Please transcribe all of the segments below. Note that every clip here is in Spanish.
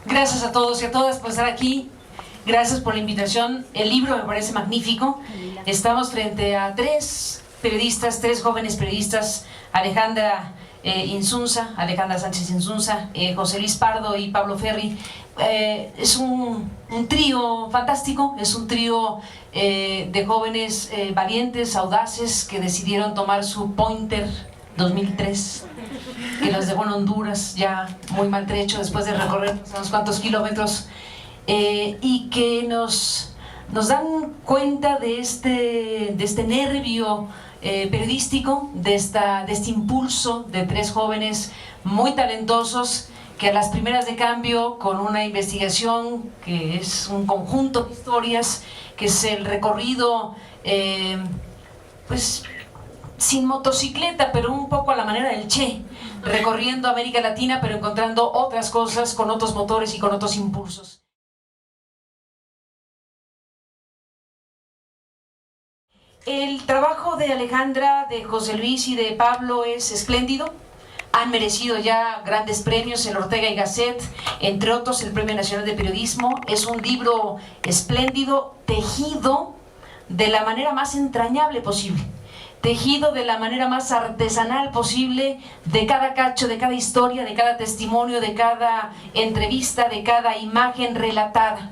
Gracias a todos y a todas por estar aquí. Gracias por la invitación. El libro me parece magnífico. Estamos frente a tres jóvenes periodistas, Alejandra Sánchez Insunza, José Luis Pardo y Pablo Ferri. Es un trío fantástico, es un trío de jóvenes valientes, audaces, que decidieron tomar su Pointer 2003, que los dejó en Honduras ya muy maltrecho después de recorrer unos cuantos kilómetros, y que nos dan cuenta de este nervio periodístico, de este impulso de tres jóvenes muy talentosos que a las primeras de cambio, con una investigación que es un conjunto de historias, que es el recorrido pues sin motocicleta, pero un poco a la manera del Che, recorriendo América Latina, pero encontrando otras cosas con otros motores y con otros impulsos. El trabajo de Alejandra, de José Luis y de Pablo es espléndido. Han merecido ya grandes premios, el Ortega y Gasset, entre otros el Premio Nacional de Periodismo. Es un libro espléndido, tejido de la manera más entrañable posible, tejido de la manera más artesanal posible, de cada cacho, de cada historia, de cada testimonio, de cada entrevista, de cada imagen relatada.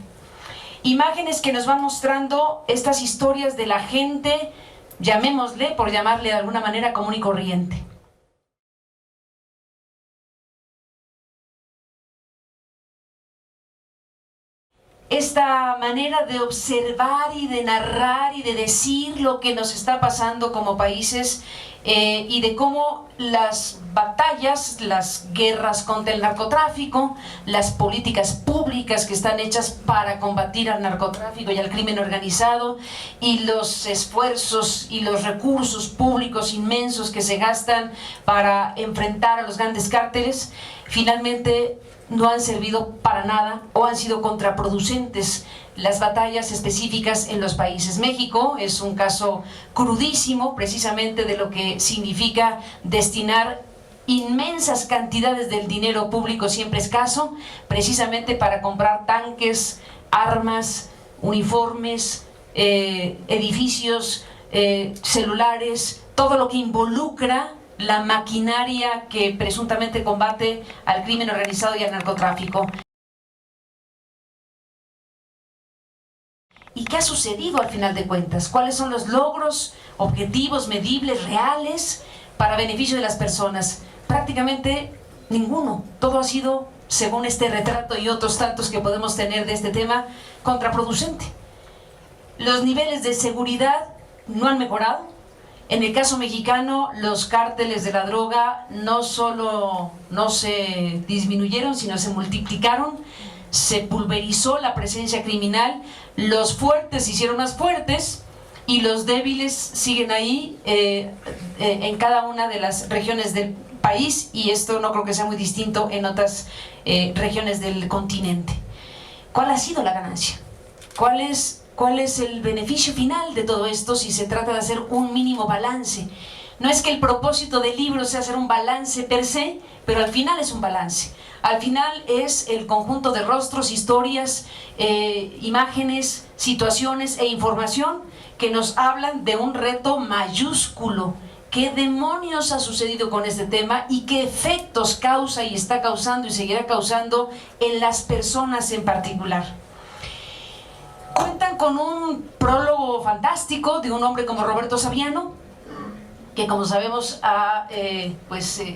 Imágenes que nos van mostrando estas historias de la gente, llamémosle, por llamarle de alguna manera, común y corriente. Esta manera de observar y de narrar y de decir lo que nos está pasando como países, y de cómo las batallas, las guerras contra el narcotráfico, las políticas públicas que están hechas para combatir al narcotráfico y al crimen organizado, y los esfuerzos y los recursos públicos inmensos que se gastan para enfrentar a los grandes cárteles, finalmente no han servido para nada o han sido contraproducentes las batallas específicas en los países. México es un caso crudísimo precisamente de lo que significa destinar inmensas cantidades del dinero público siempre escaso, precisamente para comprar tanques, armas, uniformes, edificios, celulares, todo lo que involucra la maquinaria que presuntamente combate al crimen organizado y al narcotráfico. ¿Y qué ha sucedido al final de cuentas? ¿Cuáles son los logros, objetivos, medibles, reales para beneficio de las personas? Prácticamente ninguno. Todo ha sido, según este retrato y otros tantos que podemos tener de este tema, contraproducente. Los niveles de seguridad no han mejorado. En el caso mexicano, los cárteles de la droga no solo no se disminuyeron, sino se multiplicaron. Se pulverizó la presencia criminal, los fuertes se hicieron más fuertes y los débiles siguen ahí en cada una de las regiones del país, y esto no creo que sea muy distinto en otras regiones del continente. ¿Cuál ha sido la ganancia? ¿Cuál es el beneficio final de todo esto si se trata de hacer un mínimo balance? No es que el propósito del libro sea hacer un balance per se, pero al final es un balance. Al final es el conjunto de rostros, historias, imágenes, situaciones e información que nos hablan de un reto mayúsculo. ¿Qué demonios ha sucedido con este tema y qué efectos causa y está causando y seguirá causando en las personas en particular? Cuentan con un prólogo fantástico de un hombre como Roberto Saviano, que, como sabemos, ha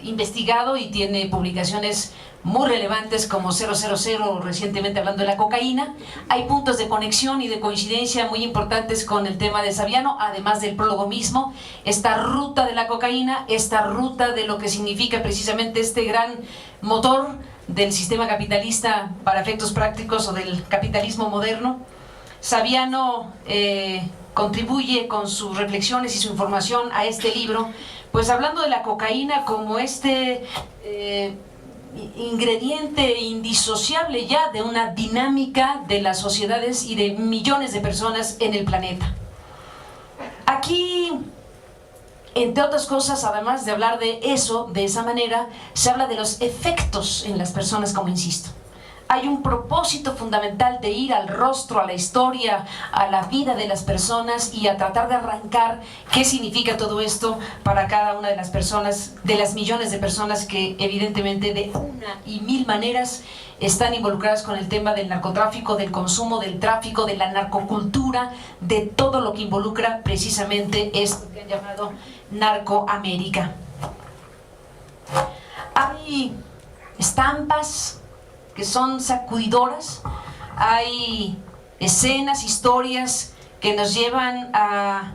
investigado y tiene publicaciones muy relevantes como 000, recientemente hablando de la cocaína. Hay puntos de conexión y de coincidencia muy importantes con el tema de Saviano, además del prólogo mismo, esta ruta de la cocaína, esta ruta de lo que significa precisamente este gran motor del sistema capitalista para efectos prácticos, o del capitalismo moderno. Saviano contribuye con sus reflexiones y su información a este libro, pues hablando de la cocaína como este ingrediente indisociable ya de una dinámica de las sociedades y de millones de personas en el planeta. Aquí, entre otras cosas, además de hablar de eso, de esa manera, se habla de los efectos en las personas, como insisto. hay un propósito fundamental de ir al rostro, a la historia, a la vida de las personas y a tratar de arrancar qué significa todo esto para cada una de las personas, de las millones de personas que evidentemente de una y mil maneras están involucradas con el tema del narcotráfico, del consumo, del tráfico, de la narcocultura, de todo lo que involucra precisamente esto que han llamado Narcoamérica. Hay estampas que son sacudidoras, hay escenas, historias que nos llevan a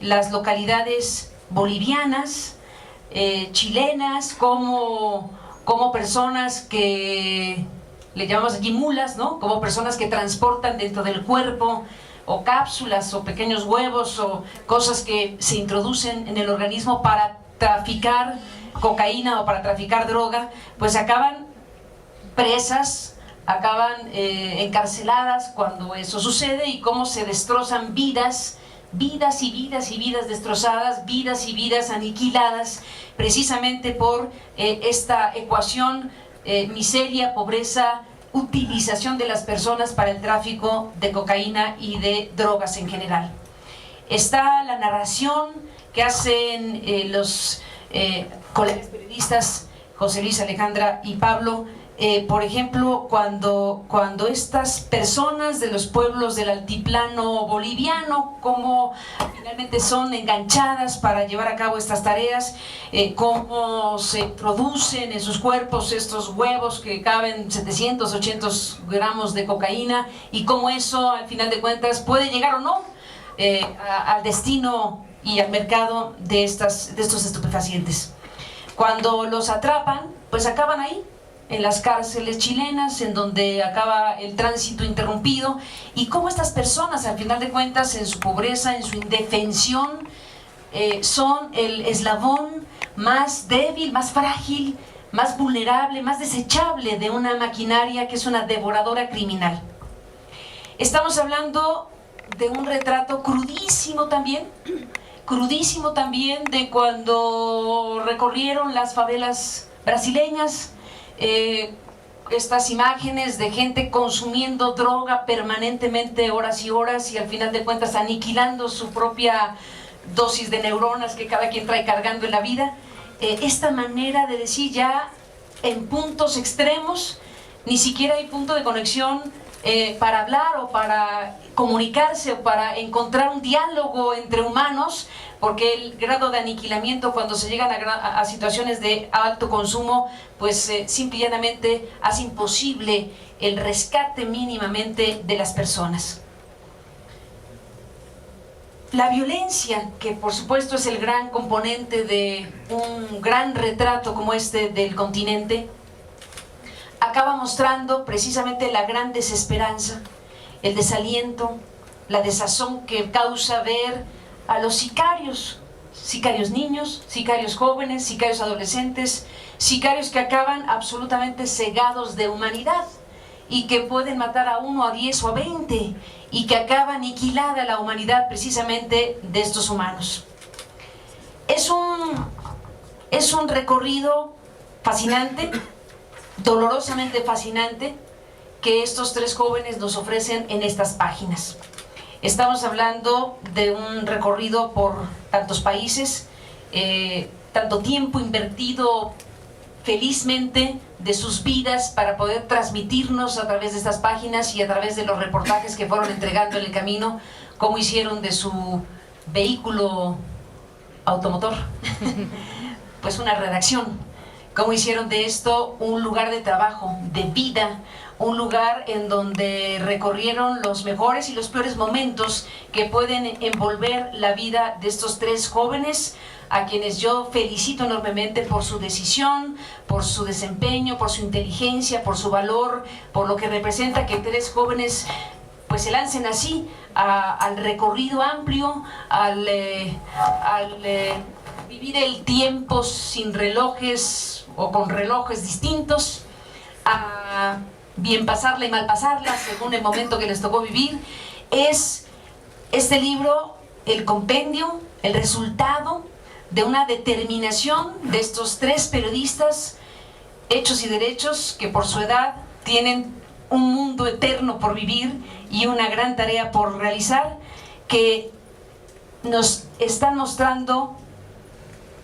las localidades bolivianas, chilenas, como personas que le llamamos aquí mulas, ¿no? Como personas que transportan dentro del cuerpo o cápsulas o pequeños huevos o cosas que se introducen en el organismo para traficar cocaína o para traficar droga, pues acaban presas, acaban encarceladas cuando eso sucede, y cómo se destrozan vidas y vidas destrozadas, vidas y vidas aniquiladas, precisamente por esta ecuación miseria, pobreza, utilización de las personas para el tráfico de cocaína y de drogas en general. Está la narración que hacen los colegas periodistas José Luis, Alejandra y Pablo, por ejemplo, cuando estas personas de los pueblos del altiplano boliviano, cómo finalmente son enganchadas para llevar a cabo estas tareas, cómo se introducen en sus cuerpos estos huevos que caben 700, 800 gramos de cocaína, y cómo eso al final de cuentas puede llegar o no al destino y al mercado de estos estupefacientes. Cuando los atrapan, pues acaban ahí, en las cárceles chilenas, en donde acaba el tránsito interrumpido, y cómo estas personas, al final de cuentas, en su pobreza, en su indefensión, son el eslabón más débil, más frágil, más vulnerable, más desechable de una maquinaria que es una devoradora criminal. Estamos hablando de un retrato crudísimo también de cuando recorrieron las favelas brasileñas, estas imágenes de gente consumiendo droga permanentemente horas y horas, y al final de cuentas aniquilando su propia dosis de neuronas que cada quien trae cargando en la vida. Esta manera de decir ya en puntos extremos, ni siquiera hay punto de conexión para hablar o para comunicarse o para encontrar un diálogo entre humanos, porque el grado de aniquilamiento cuando se llegan a situaciones de alto consumo, pues simple y llanamente hace imposible el rescate mínimamente de las personas. La violencia, que por supuesto es el gran componente de un gran retrato como este del continente, acaba mostrando precisamente la gran desesperanza, el desaliento, la desazón que causa ver a los sicarios niños, sicarios jóvenes, sicarios adolescentes, sicarios que acaban absolutamente cegados de humanidad y que pueden matar a 1, a 10 o a 20, y que acaba aniquilada la humanidad precisamente de estos humanos. Es un recorrido fascinante, dolorosamente fascinante, que estos tres jóvenes nos ofrecen en estas páginas. Estamos hablando de un recorrido por tantos países, tanto tiempo invertido felizmente de sus vidas para poder transmitirnos a través de estas páginas y a través de los reportajes que fueron entregando en el camino, cómo hicieron de su vehículo automotor pues una redacción, cómo hicieron de esto un lugar de trabajo, de vida, un lugar en donde recorrieron los mejores y los peores momentos que pueden envolver la vida de estos tres jóvenes, a quienes yo felicito enormemente por su decisión, por su desempeño, por su inteligencia, por su valor, por lo que representa que tres jóvenes pues se lancen así al recorrido amplio, al vivir el tiempo sin relojes o con relojes distintos, a bien pasarla y mal pasarla según el momento que les tocó vivir. Es este libro el compendio, el resultado de una determinación de estos tres periodistas hechos y derechos que por su edad tienen un mundo eterno por vivir y una gran tarea por realizar, que nos están mostrando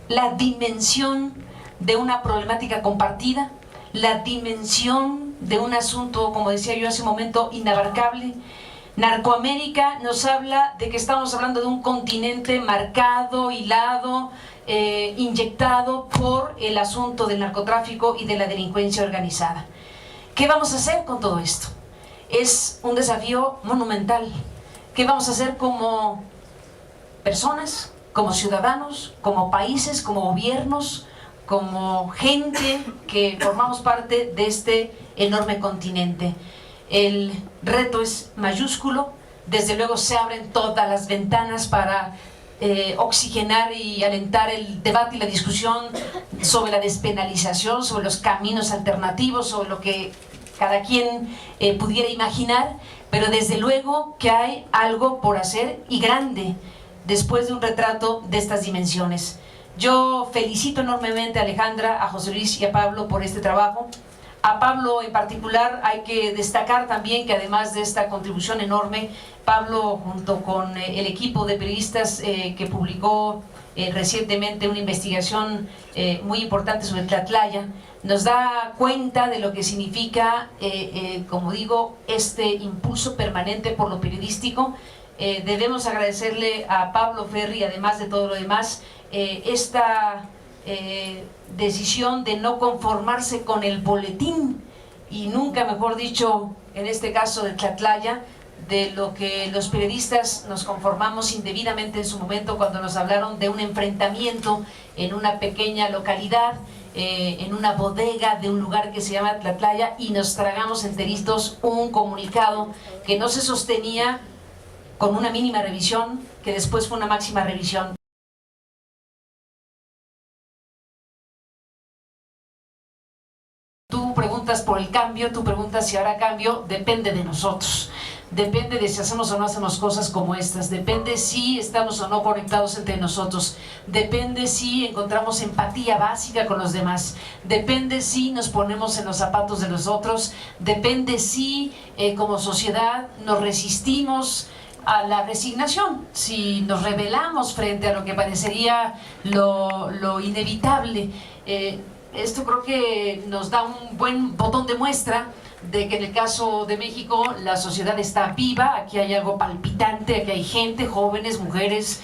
la dimensión de una problemática compartida, la dimensión de un asunto, como decía yo hace un momento, inabarcable. Narcoamérica nos habla de que estamos hablando de un continente marcado, hilado, inyectado por el asunto del narcotráfico y de la delincuencia organizada. ¿Qué vamos a hacer con todo esto? Es un desafío monumental. ¿Qué vamos a hacer como personas, como ciudadanos, como países, como gobiernos, como gente que formamos parte de este enorme continente? El reto es mayúsculo. Desde luego se abren todas las ventanas para oxigenar y alentar el debate y la discusión sobre la despenalización, sobre los caminos alternativos, sobre lo que cada quien pudiera imaginar, pero desde luego que hay algo por hacer, y grande, después de un retrato de estas dimensiones. Yo felicito enormemente a Alejandra, a José Luis y a Pablo por este trabajo. A Pablo en particular hay que destacar también que, además de esta contribución enorme, Pablo, junto con el equipo de periodistas que publicó recientemente una investigación muy importante sobre Tlatlaya, nos da cuenta de lo que significa, como digo, este impulso permanente por lo periodístico. Debemos agradecerle a Pablo Ferri, además de todo lo demás, esta decisión de no conformarse con el boletín, y nunca mejor dicho, en este caso de Tlatlaya, de lo que los periodistas nos conformamos indebidamente en su momento cuando nos hablaron de un enfrentamiento en una pequeña localidad, en una bodega de un lugar que se llama Tlatlaya, y nos tragamos enteritos un comunicado que no se sostenía con una mínima revisión, que después fue una máxima revisión. Tú preguntas por el cambio, tú preguntas si habrá cambio. Depende de nosotros, depende de si hacemos o no hacemos cosas como estas, depende si estamos o no conectados entre nosotros, depende si encontramos empatía básica con los demás, depende si nos ponemos en los zapatos de los otros, depende si como sociedad nos resistimos a la resignación, si nos rebelamos frente a lo que parecería lo inevitable. Esto creo que nos da un buen botón de muestra de que en el caso de México la sociedad está viva. Aquí hay algo palpitante, aquí hay gente, jóvenes, mujeres,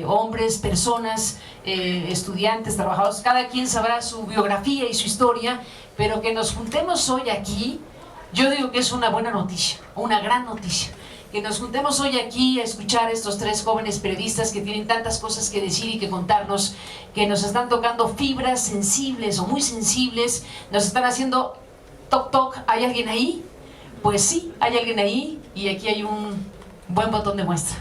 hombres, personas, estudiantes, trabajadores, cada quien sabrá su biografía y su historia, pero que nos juntemos hoy aquí, yo digo que es una buena noticia, una gran noticia. Que nos juntemos hoy aquí a escuchar a estos tres jóvenes periodistas que tienen tantas cosas que decir y que contarnos, que nos están tocando fibras sensibles o muy sensibles, nos están haciendo toc toc. ¿Hay alguien ahí? Pues sí, hay alguien ahí, y aquí hay un buen botón de muestra.